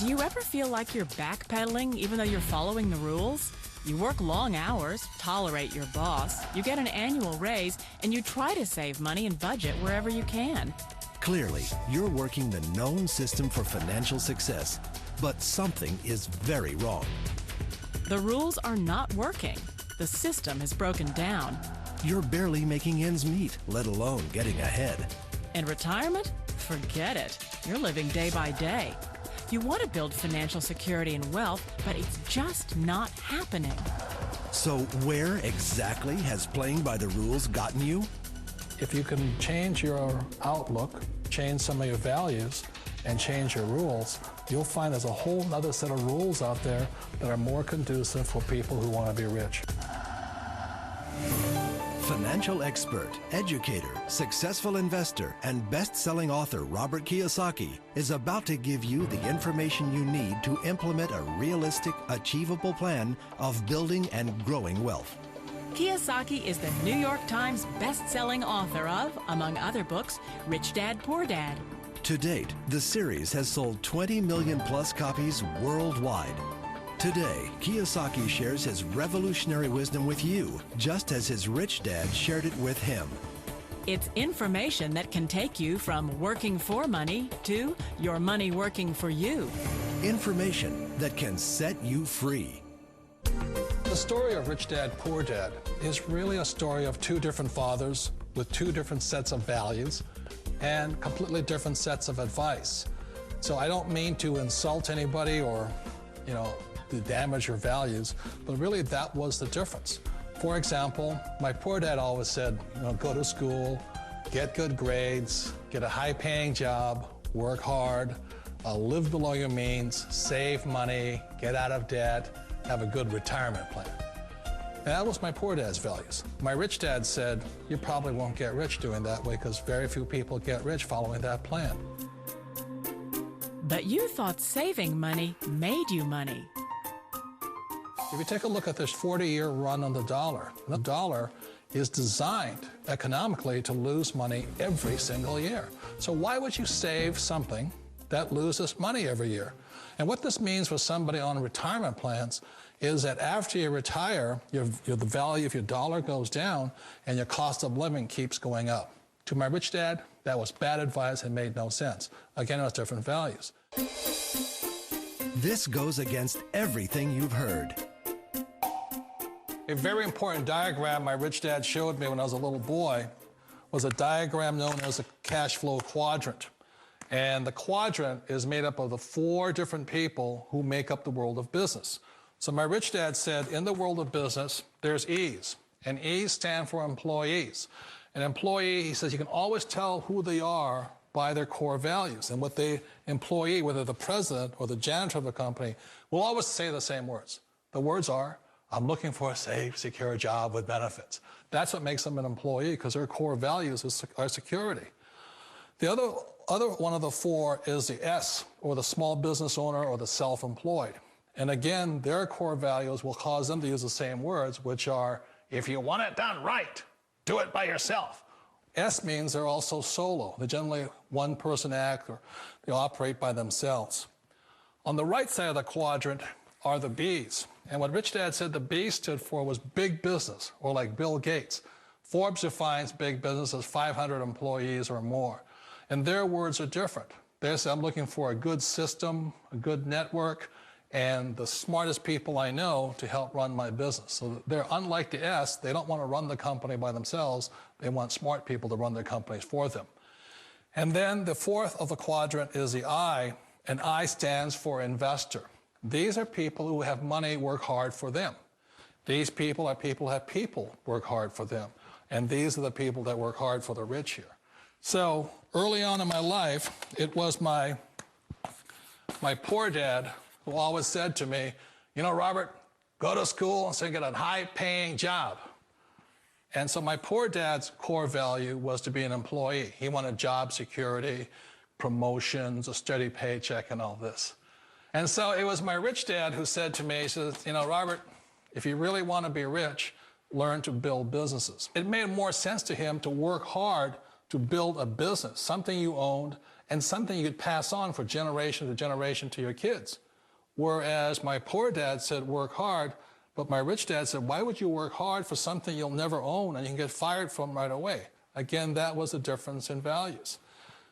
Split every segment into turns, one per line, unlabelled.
Do you ever feel like you're backpedaling even though you're following the rules? You work long hours, tolerate your boss, you get an annual raise, and you try to save money and budget wherever you can.
Clearly, you're working the known system for financial success, but something is very wrong.
The rules are not working. The system has broken down.
You're barely making ends meet, let alone getting ahead.
And retirement? Forget it. You're living day by day. You want to build financial security and wealth, but it's just not happening.
So where exactly has playing by the rules gotten you?
If you can change your outlook, change some of your values, and change your rules, you'll find there's a whole other set of rules out there that are more conducive for people who want to be rich.
Financial expert, educator, successful investor, and best-selling author Robert Kiyosaki is about to give you the information you need to implement a realistic, achievable plan of building and growing wealth.
Kiyosaki is the New York Times best-selling author of, among other books, Rich Dad, Poor Dad.
To date, the series has sold 20 million plus copies worldwide. Today, Kiyosaki shares his revolutionary wisdom with you, just as his rich dad shared it with him.
It's information that can take you from working for money to your money working for you.
Information that can set you free.
The story of Rich Dad, Poor Dad is really a story of two different fathers with two different sets of values and completely different sets of advice. So I don't mean to insult anybody or, to damage your values, but really that was the difference. For example, my poor dad always said, go to school, get good grades, get a high-paying job, work hard, live below your means, save money, get out of debt, have a good retirement plan. And that was my poor dad's values. My rich dad said, you probably won't get rich doing that way because very few people get rich following that plan.
But you thought saving money made you money.
If you take a look at this 40-year run on the dollar is designed economically to lose money every single year. So why would you save something that loses money every year? And what this means for somebody on retirement plans is that after you retire, the value of your dollar goes down and your cost of living keeps going up. To my rich dad, that was bad advice and made no sense. Again, it was different values.
This goes against everything you've heard.
A very important diagram my rich dad showed me when I was a little boy was a diagram known as a cash flow quadrant. And the quadrant is made up of the four different people who make up the world of business. So my rich dad said, in the world of business, there's E's, and E's stand for employees. An employee, he says, you can always tell who they are by their core values. And what the employee, whether the president or the janitor of the company, will always say the same words. The words are, I'm looking for a safe, secure job with benefits. That's what makes them an employee, because their core values are security. The other one of the four is the S, or the small business owner or the self-employed. And again, their core values will cause them to use the same words, which are, if you want it done right, do it by yourself. S means they're also solo. They're generally one-person act, or they operate by themselves. On the right side of the quadrant are the B's. And what Rich Dad said the B stood for was big business, or like Bill Gates. Forbes defines big business as 500 employees or more. And their words are different. They say, I'm looking for a good system, a good network, and the smartest people I know to help run my business. So they're unlike the S. They don't want to run the company by themselves. They want smart people to run their companies for them. And then the fourth of the quadrant is the I, and I stands for investor. These are people who have money work hard for them. These people are people who have people work hard for them. And these are the people that work hard for the rich here. So early on in my life, it was my poor dad who always said to me, Robert, go to school and so get a high-paying job. And so my poor dad's core value was to be an employee. He wanted job security, promotions, a steady paycheck, and all this. And so it was my rich dad who said to me, he says, Robert, if you really want to be rich, learn to build businesses. It made more sense to him to work hard to build a business, something you owned, and something you could pass on for generation to generation to your kids. Whereas my poor dad said, work hard, but my rich dad said, why would you work hard for something you'll never own and you can get fired from right away? Again, that was a difference in values.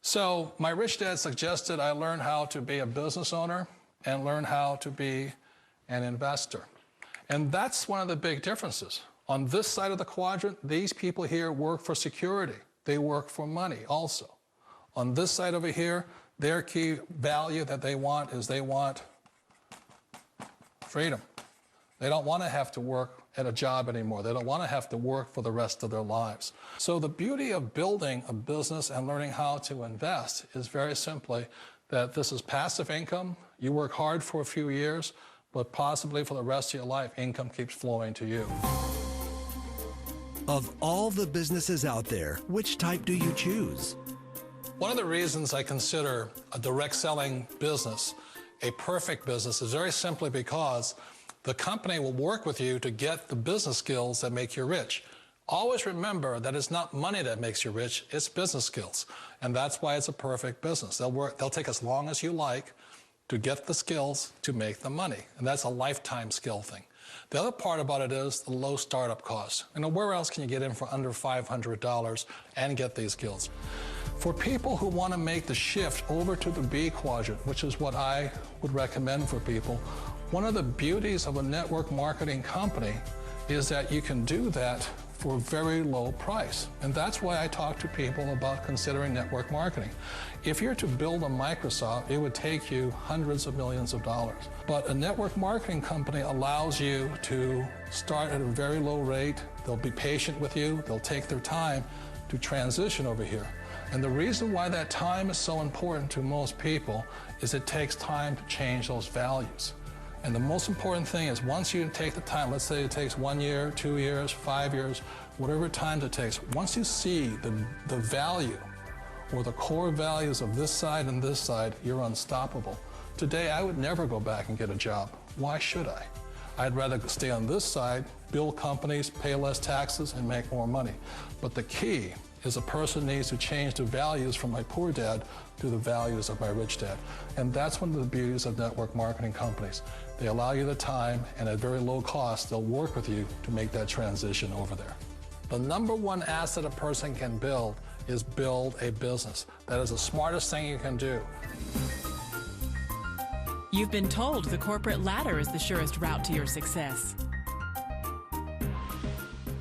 So my rich dad suggested I learn how to be a business owner and learn how to be an investor. And that's one of the big differences. On this side of the quadrant, these people here work for security. They work for money also. On this side over here, their key value that they want is they want freedom. They don't want to have to work at a job anymore. They don't want to have to work for the rest of their lives. So the beauty of building a business and learning how to invest is very simply that this is passive income. You work hard for a few years, but possibly for the rest of your life, income keeps flowing to you.
Of all the businesses out there, which type do you choose?
One of the reasons I consider a direct selling business a perfect business is very simply because the company will work with you to get the business skills that make you rich. Always remember that it's not money that makes you rich, it's business skills. And that's why it's a perfect business. They'll take as long as you like to get the skills to make the money. And that's a lifetime skill thing. The other part about it is the low startup cost. Where else can you get in for under $500 and get these skills? For people who want to make the shift over to the B quadrant, which is what I would recommend for people, one of the beauties of a network marketing company is that you can do that for a very low price. And that's why I talk to people about considering network marketing. If you're to build a Microsoft, it would take you hundreds of millions of dollars. But a network marketing company allows you to start at a very low rate. They'll be patient with you. They'll take their time to transition over here. And the reason why that time is so important to most people is it takes time to change those values. And the most important thing is once you take the time, let's say it takes 1 year, 2 years, 5 years, whatever time it takes, once you see the value or the core values of this side and this side, you're unstoppable. Today, I would never go back and get a job. Why should I? I'd rather stay on this side, build companies, pay less taxes, and make more money. But the key is a person needs to change the values from my poor dad to the values of my rich dad. And that's one of the beauties of network marketing companies. They allow you the time, and at very low cost, they'll work with you to make that transition over there. The number one asset a person can build is build a business. That is the smartest thing you can do.
You've been told the corporate ladder is the surest route to your success.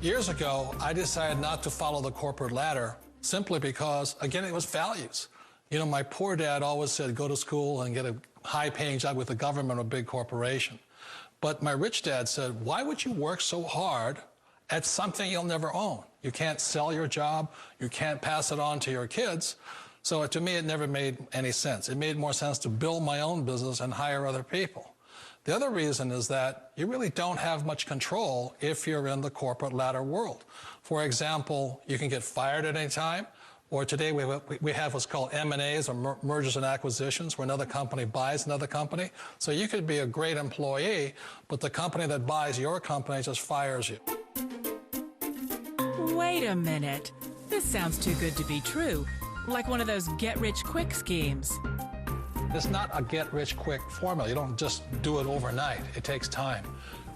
Years ago, I decided not to follow the corporate ladder simply because, again, it was values. My poor dad always said, go to school and get a high-paying job with the government or a big corporation. But my rich dad said, why would you work so hard at something you'll never own? You can't sell your job. You can't pass it on to your kids. So to me, it never made any sense. It made more sense to build my own business and hire other people. The other reason is that you really don't have much control if you're in the corporate ladder world. For example, you can get fired at any time, or today we have what's called M&As, or mergers and acquisitions, where another company buys another company. So you could be a great employee, but the company that buys your company just fires you.
Wait a minute. This sounds too good to be true. Like one of those get-rich-quick schemes.
It's not a get-rich-quick formula. You don't just do it overnight. It takes time.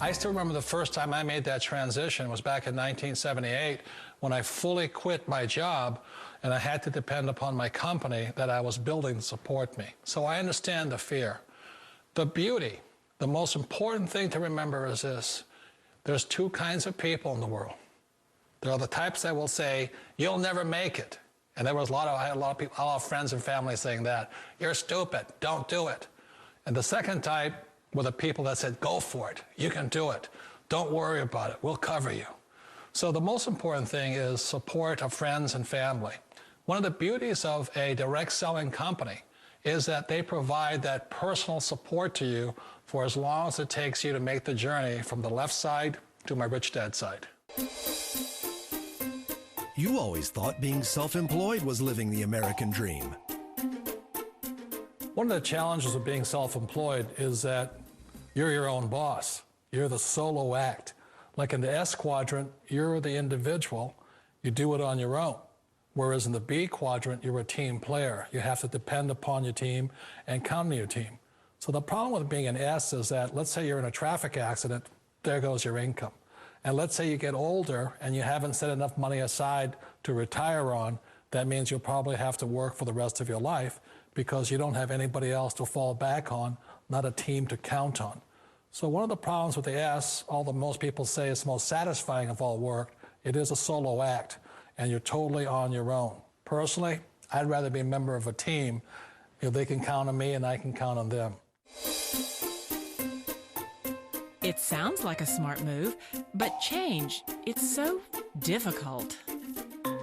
I still remember the first time I made that transition was back in 1978 when I fully quit my job and I had to depend upon my company that I was building to support me. So I understand the fear. The beauty, the most important thing to remember is this. There's two kinds of people in the world. There are the types that will say, you'll never make it. And I had a lot of people, a lot of friends and family saying that. You're stupid, don't do it. And the second type were the people that said, go for it, you can do it. Don't worry about it, we'll cover you. So the most important thing is support of friends and family. One of the beauties of a direct selling company is that they provide that personal support to you for as long as it takes you to make the journey from the left side to my rich dad side.
You always thought being self-employed was living the American dream.
One of the challenges of being self-employed is that you're your own boss. You're the solo act. Like in the S quadrant, you're the individual. You do it on your own. Whereas in the B quadrant, you're a team player. You have to depend upon your team and count on your team. So the problem with being an S is that, let's say you're in a traffic accident, there goes your income. And let's say you get older and you haven't set enough money aside to retire on, that means you'll probably have to work for the rest of your life because you don't have anybody else to fall back on, not a team to count on. So one of the problems with the S, although most people say it's the most satisfying of all work, it is a solo act, and you're totally on your own. Personally, I'd rather be a member of a team. They can count on me and I can count on them.
It sounds like a smart move, but change, it's so difficult.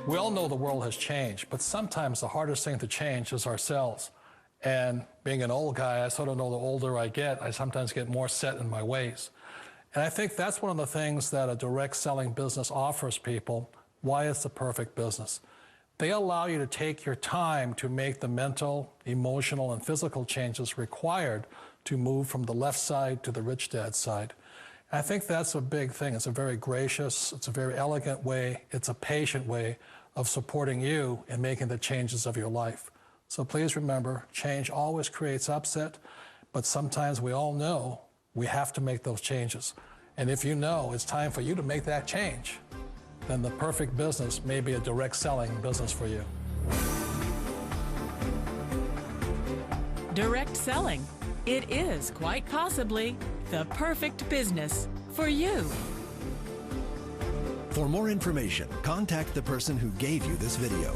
We all know the world has changed, but sometimes the hardest thing to change is ourselves. And being an old guy, I sort of know the older I get, I sometimes get more set in my ways. And I think that's one of the things that a direct selling business offers people, why it's the perfect business. They allow you to take your time to make the mental, emotional, and physical changes required to move from the left side to the rich dad side. I think that's a big thing. It's a very gracious, it's a very elegant way, it's a patient way of supporting you in making the changes of your life. So please remember, change always creates upset, but sometimes we all know we have to make those changes. And if you know it's time for you to make that change, then the perfect business may be a direct selling business for you.
Direct selling. It is quite possibly the perfect business for you.
For more information, contact the person who gave you this video.